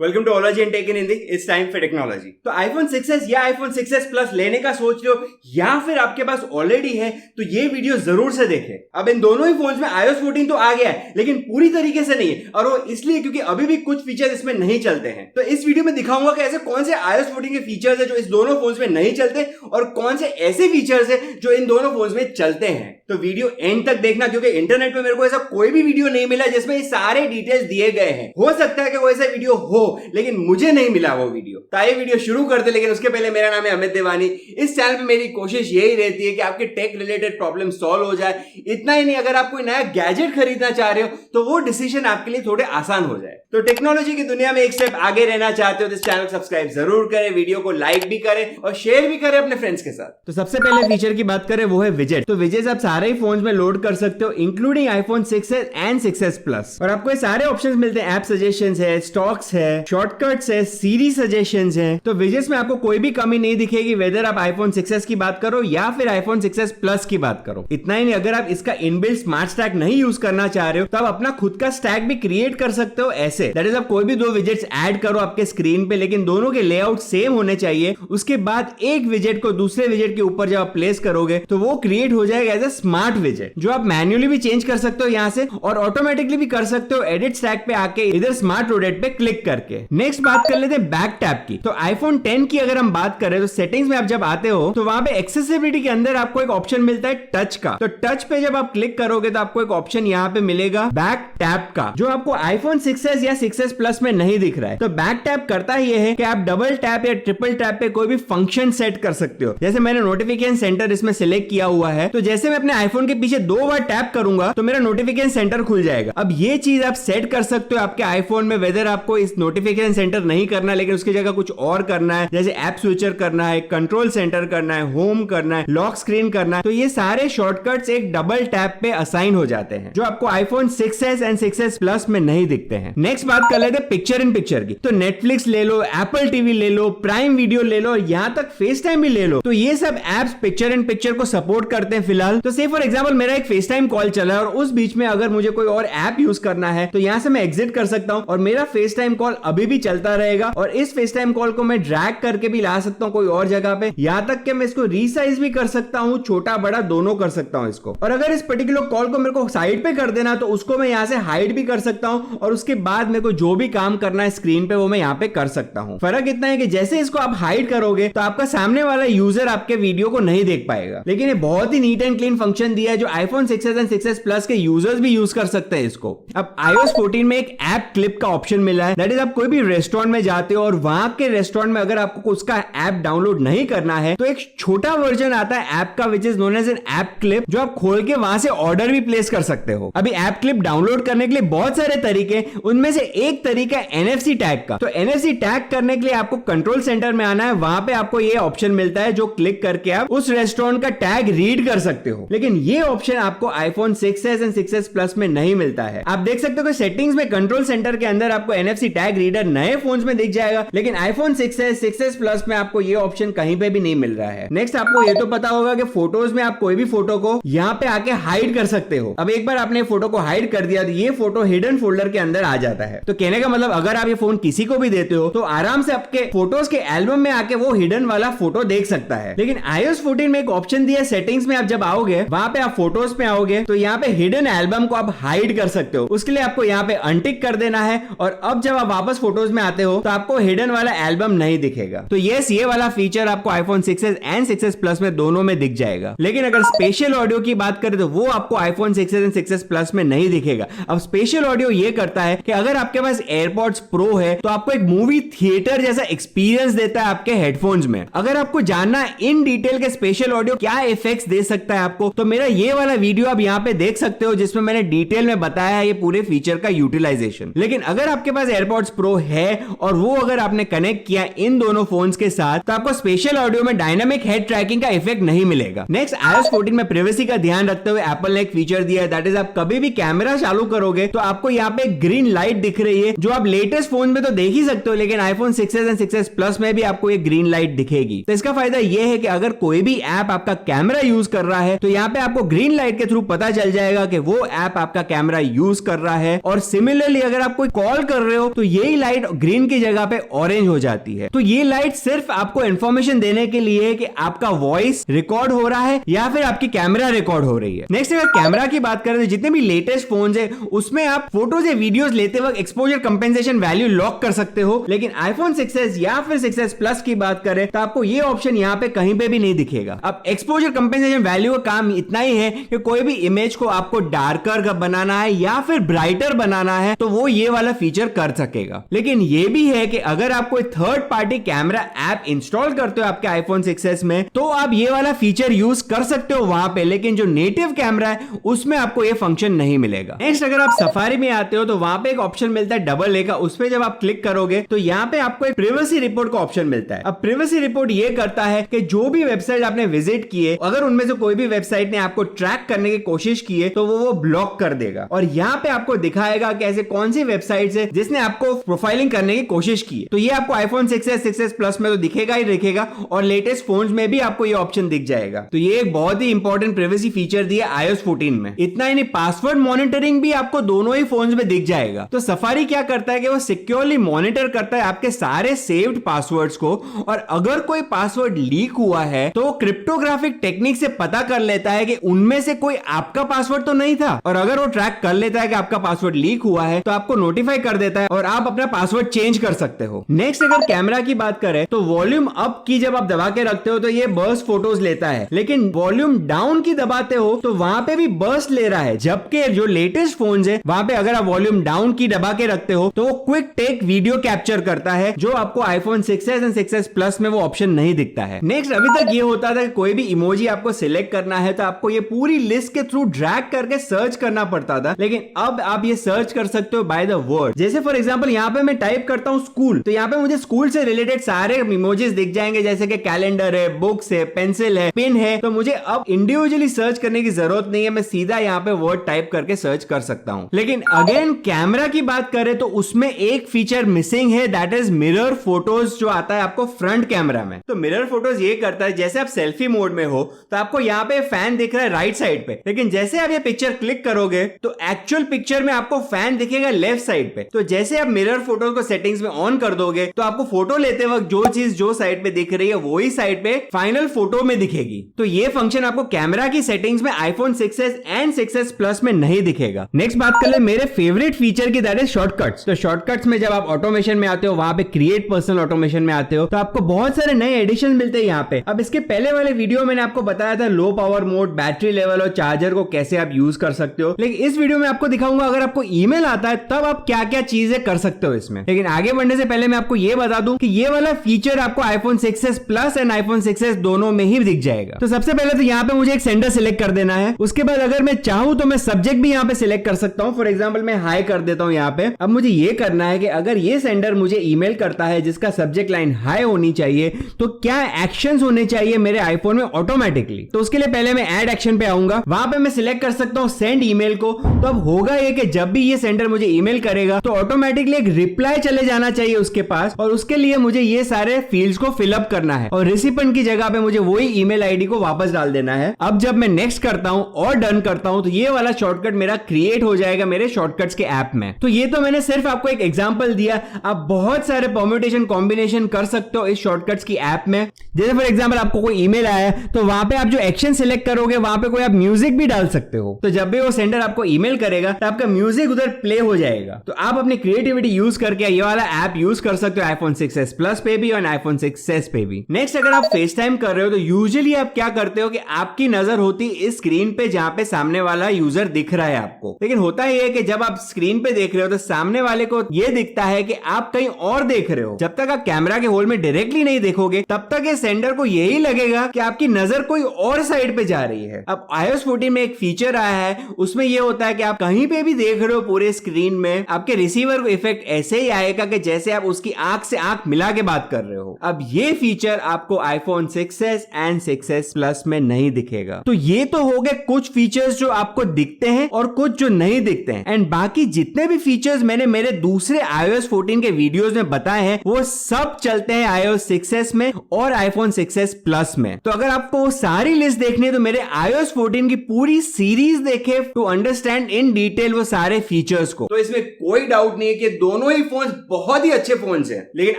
Welcome to ology and tech in Hindi. It's time for technology. तो iPhone 6s या iPhone 6s plus लेने का सोच रहे हो या फिर आपके पास ऑलरेडी है तो ये वीडियो जरूर से देखें। अब इन दोनों ही फोन्स में iOS 14 तो आ गया है लेकिन पूरी तरीके से नहीं है, और वो इसलिए क्योंकि अभी भी कुछ फीचर्स इसमें नहीं चलते हैं। तो इस वीडियो में दिखाऊंगा कि ऐसे कौन से iOS 14 के फीचर्स है जो इस दोनों फोन्स में नहीं चलते और कौन से ऐसे फीचर्स है जो इन दोनों फोन्स में चलते हैं। तो वीडियो एंड तक देखना क्योंकि इंटरनेट पे मेरे को ऐसा कोई भी वीडियो नहीं मिला जिसमें ये सारे डिटेल्स दिए गए हैं। हो सकता है कि वो ऐसा वीडियो हो लेकिन मुझे नहीं मिला वो वीडियो। तो आइए वीडियो शुरू करते, लेकिन उसके पहले मेरा नाम है अमित देवानी। इस चैनल पे मेरी कोशिश यही रहती है कि आपके टेक रिलेटेड प्रॉब्लम सॉल्व हो जाए। इतना ही नहीं, अगर आप कोई नया गैजेट खरीदना चाह रहे हो तो वो डिसीजन आपके लिए थोड़े आसान हो जाए। तो टेक्नोलॉजी की दुनिया में एक स्टेप आगे रहना चाहते हो तो इस चैनल को सब्सक्राइब जरूर करें, वीडियो को लाइक भी करें और शेयर भी करें अपने फ्रेंड्स के साथ। तो सबसे पहले फीचर की बात करें वो है विजेट। तो विजेट्स आप सारे ही फोन्स में लोड कर सकते हो including iPhone 6s and 6s plus, और आपको ये सारे ऑप्शंस मिलते हैं। ऐप सजेशंस है, स्टॉक्स है, शॉर्टकट्स है, सीरीज सजेशंस है। तो विजेट्स में आपको कोई भी कमी नहीं दिखेगी वेदर आप आईफोन 6s की बात करो या फिर आईफोन 6s प्लस की बात करो। इतना ही नहीं, अगर आप इसका इनबिल्ट स्मार्ट स्टैक नहीं यूज करना चाह रहे हो तो आप अपना खुद का स्टैक भी क्रिएट कर सकते हो। ऐसे दैट इज आप कोई भी दो विजेट्स ऐड करो आपके स्क्रीन पे, लेकिन दोनों के लेआउट सेम होने चाहिए। उसके बाद एक विजेट को दूसरे विजेट के ऊपर जब आप प्लेस करोगे तो वो क्रिएट हो जाएगा एज ए स्मार्ट विजेट, जो आप मैन्युअली भी चेंज कर सकते हो यहां से और ऑटोमेटिकली भी कर सकते हो एडिट स्टैक पे आके इधर स्मार्ट रोटेट पे क्लिक करके। नेक्स्ट बात कर लेते हैं बैक टैप की। तो आईफोन 10 की अगर हम बात करें तो सेटिंग्स में आप जब आते हो तो वहां पे एक्सेसिबिलिटी के अंदर आपको एक ऑप्शन मिलता है टच का। तो टच पे जब आप क्लिक करोगे तो आपको एक ऑप्शन यहां पे मिलेगा बैक टैप का, जो आपको आईफोन 6s या 6s प्लस में नहीं दिख रहा है। तो बैक टैप करता ही है कि आप डबल टैप या ट्रिपल टैप पे कोई भी फंक्शन सेट कर सकते हो। जैसे मैंने नोटिफिकेशन सेंटर इसमें सिलेक्ट किया हुआ है, तो जैसे मैं अपने आईफोन के पीछे 2 बार टैप करूंगा तो मेरा नोटिफिकेशन सेंटर खुल जाएगा। अब ये चीज आप सेट कर सकते हो आपके आईफोन में, वेदर आपको इस नोटिफिकेशन सेंटर नहीं करना लेकिन उसकी जगह कुछ और करना है, जैसे ऐप स्विचर करना है, कंट्रोल सेंटर करना है, होम करना है, लॉक स्क्रीन करना है। तो ये सारे शॉर्टकट्स एक डबल टैप पे असाइन हो जाते हैं जो आपको iPhone 6s and 6s plus में नहीं दिखते हैं। नेक्स्ट बात कर लेते हैं पिक्चर इन पिक्चर की। तो नेटफ्लिक्स ले लो, एप्पल टीवी ले लो, प्राइम वीडियो ले लो, यहां तक फेस टाइम भी ले लो। तो ये सब एप्स पिक्चर इन पिक्चर को सपोर्ट करते हैं फिलहाल। तो से फॉर एग्जांपल मेरा एक फेस टाइम कॉल चला है और उस बीच में अगर मुझे कोई और ऐप यूज करना है तो यहां से मैं एग्जिट कर सकता हूं और मेरा फेस टाइम कॉल अभी भी चलता रहेगा, और इस फेस टाइम कॉल को मैं ड्रैग करके भी ला सकता हूं कोई और जगह पे, यहां तक कि मैं इसको रीसाइज भी कर सकता हूं, छोटा बड़ा दोनों कर सकता हूं इसको। और अगर इस पर्टिकुलर कॉल को मेरे को साइड पे कर देना तो उसको मैं यहां से हाइड भी कर सकता हूं, और उसके बाद मेरे को जो भी काम करना है स्क्रीन पे वो मैं यहां पे कर सकता हूं। फर्क इतना है कि जैसे इसको आप हाइड करोगे तो आपका सामने वाला यूजर आपके वीडियो को नहीं देख पाएगा, लेकिन ये बहुत ही नीट एंड क्लीन फंक्शन दिया है जो iPhone 6s and 6s plus के यूजर्स भी यूज कर सकते हैं इसको। अब iOS 14 में एक ऐप क्लिप का ऑप्शन मिला है, दैट इज आप कोई भी रेस्टोरेंट में जाते हो और वहां के रेस्टोरेंट में अगर आपको उसका ऐप डाउनलोड नहीं करना है तो एक छोटा वर्जन आता है ऐप का which is known as an app clip, जो आप खोल के वहां से ऑर्डर भी प्लेस कर सकते हो। अभी ऐप क्लिप डाउनलोड करने के लिए बहुत सारे तरीके, उनमें से एक तरीका है NFC टैग का। तो NFC टैग करने के लिए आपको कंट्रोल सेंटर में आना है, वहां पे आपको ये ऑप्शन मिलता है जो क्लिक करके आप उस रेस्टोरेंट का टैग रीड कर सकते हो, लेकिन ये ऑप्शन आपको iPhone 6s and 6s plus में नहीं मिलता है। आप देख सकते हो कि सेटिंग्स में कंट्रोल सेंटर के अंदर आपको NFC टैग रीडर नए फोन्स में दिख जाएगा, लेकिन आईफोन 6s 6s प्लस में आपको ये ऑप्शन कहीं पे भी नहीं मिल रहा है। नेक्स्ट आपको ये तो पता होगा कि फोटोज में आप कोई भी फोटो को यहाँ पे आके हाइड कर सकते हो। अब एक बार आपने फोटो को हाइड कर दिया तो ये फोटो हिडन फोल्डर के अंदर आ जाता है। तो कहने का मतलब अगर आप ये फोन किसी को भी देते हो तो आराम से आपके फोटोज के एल्बम में आके वो हिडन वाला फोटो देख सकता है। लेकिन iOS 14 में एक ऑप्शन दिया है सेटिंग्स में, आप जब आओगे वहां पे आप फोटोज पे आओगे तो यहाँ पे हिडन एल्बम को आप हाइड कर सकते हो। उसके लिए आपको यहाँ पे अनटिक कर देना है, और अब जब आप वापस फोटोज में आते हो तो आपको हिडन वाला एल्बम नहीं दिखेगा। तो यस, ये वाला फीचर आपको iPhone 6s and 6s plus में दोनों में दिख जाएगा। लेकिन अगर स्पेशल ऑडियो की बात करें तो वो आपको iPhone 6s and 6s plus में नहीं दिखेगा। अब स्पेशल ऑडियो ये करता है कि अगर आपके पास एयरपॉड्स प्रो है तो आपको एक मूवी थिएटर जैसा एक्सपीरियंस देता है आपके हेडफोन्स में। अगर आपको जानना इन डिटेल के स्पेशल ऑडियो क्या इफेक्ट्स दे सकता है आपको, तो मेरा ये वाला वीडियो आप यहाँ पे देख सकते हो जिसमें मैंने डिटेल में बताया है ये पूरे फीचर का यूटिलाइजेशन। लेकिन अगर आपके पास एयरपॉड्स प्रो है और वो अगर आपने कनेक्ट किया इन दोनों फोन्स के साथ तो आपको स्पेशल ऑडियो में डायनामिक हेड ट्रैकिंग का इफेक्ट नहीं मिलेगा। नेक्स्ट, iOS 14 में प्राइवेसी का ध्यान रखते हुए एप्पल ने एक फीचर दिया है, दैट इज आप कभी भी कैमरा चालू करोगे तो आपको यहाँ पे ग्रीन लाइट दिख रही है, जो आप लेटेस्ट फोन में तो देख ही सकते हो, लेकिन iPhone 6s and 6s plus में भी आपको ये ग्रीन लाइट दिखेगी। तो इसका फायदा ये है कि अगर कोई भी ऐप आपका कैमरा यूज कर रहा है तो यहाँ पे आपको ग्रीन लाइट के थ्रू पता चल जाएगा कि वो ऐप आपका कैमरा यूज कर रहा है। और सिमिलरली अगर आप कोई कॉल कर रहे हो तो यही लाइट ग्रीन की जगह पे ऑरेंज हो जाती है। तो ये लाइट सिर्फ आपको इंफॉर्मेशन देने के लिए है कि आपका वॉइस रिकॉर्ड हो रहा है या फिर आपकी कैमरा रिकॉर्ड हो रही है। नेक्स्ट अगर कैमरा की बात करें तो जितने भी लेटेस्ट फोन्स है उसमें आप फोटोज या वीडियोस लेते वक्त एक्सपोजर कंपेंसेशन वैल्यू लॉक कर सकते हो, लेकिन iPhone 6s या फिर 6s प्लस की बात करें तो आपको ये ऑप्शन यहाँ पे कहीं पे भी नहीं दिखेगा। अब एक्सपोजर कंपेंसेशन वैल्यू का काम इतना ही है कि कोई भी इमेज को आपको डार्कर बनाना है या फिर ब्राइटर बनाना है तो वो ये वाला फीचर कर सकेगा। लेकिन ये भी है कि अगर आप कोई third party camera app install करते हो आपके iPhone 6s में तो आप ये वाला फीचर यूज कर सकते हो वहां पे, लेकिन जो नेटिव कैमरा है उसमें आपको ये फंक्शन नहीं मिलेगा। नेक्स्ट अगर आप सफारी में आते हो तो वहां पे एक ऑप्शन मिलता है डबल ए का, उस पे जब आप क्लिक करोगे तो यहाँ पे आपको एक प्रिवेसी रिपोर्ट का ऑप्शन मिलता है। अब प्रिवेसी रिपोर्ट ये करता है कि जो भी वेबसाइट आपने विजिट किए अगर उनमें से कोई भी वेबसाइट ने आपको ट्रैक करने की कोशिश की है तो वो ब्लॉक कर देगा और यहाँ पे आपको दिखाएगा कि ऐसे कौन सी वेबसाइट है जिसने आपको प्रोफाइलिंग करने की कोशिश की है। तो ये आपको iPhone 6s 6s प्लस में तो दिखेगा ही दिखेगा और लेटेस्ट फोन्स में भी आपको ये ऑप्शन दिख जाएगा। तो ये एक बहुत ही इंपॉर्टेंट प्राइवेसी फीचर दिया iOS 14 में। इतना ही नहीं, पासवर्ड मॉनिटरिंग भी आपको दोनों ही फोन्स में दिख जाएगा। तो सफारी क्या करता है कि वो सिक्योरली मॉनिटर करता है आपके सारे सेव्ड पासवर्ड्स को और अगर कोई पासवर्ड लीक हुआ है तो क्रिप्टोग्राफिक टेक्निक से पता कर लेता है कि उनमें से कोई आपका पासवर्ड तो नहीं था और अगर वो ट्रैक कर लेता है कि आपका पासवर्ड लीक हुआ है तो आपको नोटिफाई कर देता है और आप अपना पासवर्ड चेंज कर सकते हो। नेक्स्ट अगर कैमरा की बात करें तो वॉल्यूम अप की जब आप दबा के रखते हो तो ये बर्स्ट फोटोज लेता है, लेकिन वॉल्यूम डाउन की दबाते हो तो वहां पे भी बर्स्ट ले रहा है। जबकि जो लेटेस्ट फोन्स है वहां पे अगर आप वॉल्यूम डाउन की दबा के रखते हो तो वो क्विक टेक वीडियो कैप्चर करता है, जो आपको iPhone 6s and 6s plus में वो ऑप्शन नहीं दिखता है। नेक्स्ट अभी तक ये होता था कि कोई भी इमोजी आपको सिलेक्ट करना है तो आपको ये पूरी लिस्ट के थ्रू ड्रैग करके सर्च करना पड़ता था, लेकिन अब आप ये सर्च कर सकते हो बाय द वर्ड। जैसे फॉर एग्जांपल यहाँ पे मैं टाइप करता हूँ स्कूल तो यहाँ पे मुझे स्कूल से रिलेटेड सारे इमोजीज दिख जाएंगे, जैसे कि कैलेंडर है, बुक्स है, पेंसिल है, पिन है। तो मुझे अब इंडिविजुअली सर्च करने की जरूरत नहीं है, मैं सीधा यहाँ पे वर्ड टाइप करके सर्च कर सकता हूँ। लेकिन अगेन कैमरा की बात करें तो उसमें एक फीचर मिसिंग है, दैट इज मिरर फोटोज जो आता है आपको फ्रंट कैमरा में। तो मिरर फोटोज ये करता है जैसे आप सेल्फी मोड में हो तो आपको यहाँ पे फैन दिख रहा है राइट साइड पे, लेकिन जैसे आप ये पिक्चर क्लिक करोगे तो एक्चुअल पिक्चर में आपको फैन दिखेगा लेफ्ट साइड पे। तो जैसे आप मिरर फोटोज को सेटिंग्स में ऑन कर दोगे तो आपको फोटो लेते वक्त जो चीज जो साइड पे दिख रही है वही साइड पे फाइनल फोटो में दिखेगी। तो ये फंक्शन आपको कैमरा की सेटिंग्स में iPhone 6s and 6s plus में नहीं दिखेगा। नेक्स्ट बात कर ले मेरे फेवरेट फीचर की, दैट इज शॉर्टकट्स। तो शॉर्टकट्स में जब आप ऑटोमेशन में आते हो वहां पे क्रिएट पर्सनल ऑटोमेशन में आते हो तो आपको बहुत सारे नए एडिशन मिलते हैं यहाँ पे। अब इसके पहले वाले वीडियो मैंने आपको बताया था low power mode, battery level और चार्जर को कैसे आप यूज कर सकते हो, लेकिन इस वीडियो में आपको दिखाऊंगा अगर आपको ईमेल आता है तब आप क्या क्या चीजें कर सकते हो इसमें। लेकिन आगे बढ़ने से पहले मैं आपको ये बता दूं कि ये वाला फीचर आपको iPhone 6s plus and iPhone 6s दोनों में ही दिख जाएगा। तो सबसे पहले तो यहाँ पे मुझे एक सेंडर सिलेक्ट कर देना है। उसके बाद अगर मैं चाहूं तो मैं सब्जेक्ट भी यहाँ पे सिलेक्ट कर सकता हूँ। फॉर एग्जाम्पल मैं हाई कर देता हूँ यहाँ पे। अब मुझे ये करना है कि अगर ये सेंडर मुझे ईमेल करता है जिसका सब्जेक्ट लाइन हाई होनी चाहिए तो क्या एक्शंस होने चाहिए मेरे आईफोन में ऑटोमेटिकली। तो उसके लिए पहले मैं ऐड एक्शन पे आऊंगा, वहां पे मैं सिलेक्ट कर सकता हूँ सेंड ईमेल को। तो अब होगा ये कि जब भी ये सेंडर मुझे ईमेल करेगा तो ऑटोमेटिकली एक रिप्लाई चले जाना चाहिए उसके पास, और उसके लिए मुझे ये सारे फील्ड्स को फिलअप करना है और रिसिपेंट की जगह पे मुझे वही ईमेल आईडी को वापस डाल देना है। अब जब मैं नेक्स्ट करता हूं और डन करता हूं तो ये वाला शॉर्टकट मेरा क्रिएट हो जाएगा मेरे शॉर्टकट्स के ऐप में। तो ये तो मैंने सिर्फ आपको एक एग्जांपल दिया, आप बहुत सारे परम्यूटेशन कॉम्बिनेशन कर सकते हो इस शॉर्टकट्स की ऐप में। जैसे फॉर एग्जांपल आपको कोई ईमेल आया है तो वहां पे आप जो एक्शन सिलेक्ट करोगे वहां पे कोई आप म्यूजिक भी डाल सकते हो। तो जब भी वो सेंडर आपको ईमेल करेगा तो आपका म्यूजिक उधर प्ले हो जाएगा। तो आप अपनी क्रिएटिविटी यूज करके ये वाला ऐप यूज कर सकते हो iPhone 6s प्लस पे भी और iPhone 6s पे भी। नेक्स्ट अगर आप फेस टाइम कर रहे हो तो यूजुअली आप क्या करते हो कि आपकी नजर होती इस स्क्रीन पे जहां पे सामने वाला यूजर दिख रहा है आपको। लेकिन होता ही है कि जब आप स्क्रीन पे देख रहे हो तो सामने वाले को ये दिखता है कि आप कहीं और देख रहे हो। जब तक आप कैमरा के होल में डायरेक्टली नहीं देखोगे तब तक ये सेंडर को यही लगेगा कि आपकी नजर कोई और साइड पे जा रही है। अब iOS 14 में एक फीचर आया है, उसमें यह होता है कि आप कहीं पे भी देख रहे हो पूरे स्क्रीन में, आपके रिसीवर को इफेक्ट ऐसे ही आएगा कि जैसे आप उसकी आंख से आंख मिला के बात कर रहे हो। अब ये फीचर आपको iPhone 6s and 6s plus में नहीं दिखेगा। तो ये तो हो गए कुछ फीचर्स जो आपको दिखते हैं और कुछ जो नहीं दिखते हैं, एंड बाकी जितने भी फीचर्स मैंने मेरे दूसरे iOS 14 के वीडियोस में बताए हैं वो सब चलते हैं iOS 6s में और iPhone 6s प्लस में। तो अगर आपको सारी लिस्ट देखनी है तो मेरे पहले iOS 14 की पूरी सीरीज देखे टू अंडरस्टैंड इन डिटेल वो सारे फीचर्स को। तो इसमें कोई डाउट नहीं है कि दोनों ही फोन्स बहुत ही अच्छे फोन्स हैं, लेकिन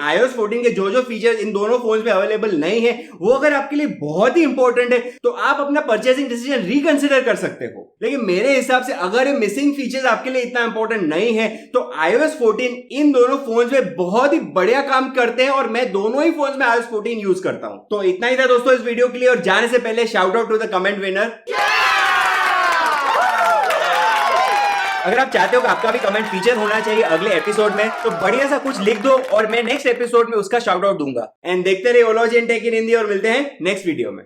iOS 14 के जो फीचर्स इन दोनों फोन्स में अवेलेबल नहीं है वो अगर आपके लिए बहुत ही इंपॉर्टेंट है तो आप अपना परचेसिंग डिसीजन रिकंसिडर कर सकते हो। लेकिन मेरे हिसाब से अगर ये मिसिंग फीचर्स आपके लिए इतना इंपॉर्टेंट नहीं है तो iOS 14 इन दोनों फोन्स में बहुत ही बढ़िया काम करते हैं और मैं दोनों ही फोन्स में iOS 14 यूज करता हूं। तो इतना ही था दोस्तों इस वीडियो के लिए, और जाने से पहले shout out to the comment winner. अगर आप चाहते हो कि आपका भी कमेंट फीचर होना चाहिए अगले एपिसोड में तो बढ़िया सा कुछ लिख दो और मैं नेक्स्ट एपिसोड में उसका शाउट आउट दूंगा। एंड देखते रहिए ology and tech in Hindi और मिलते हैं नेक्स्ट वीडियो में।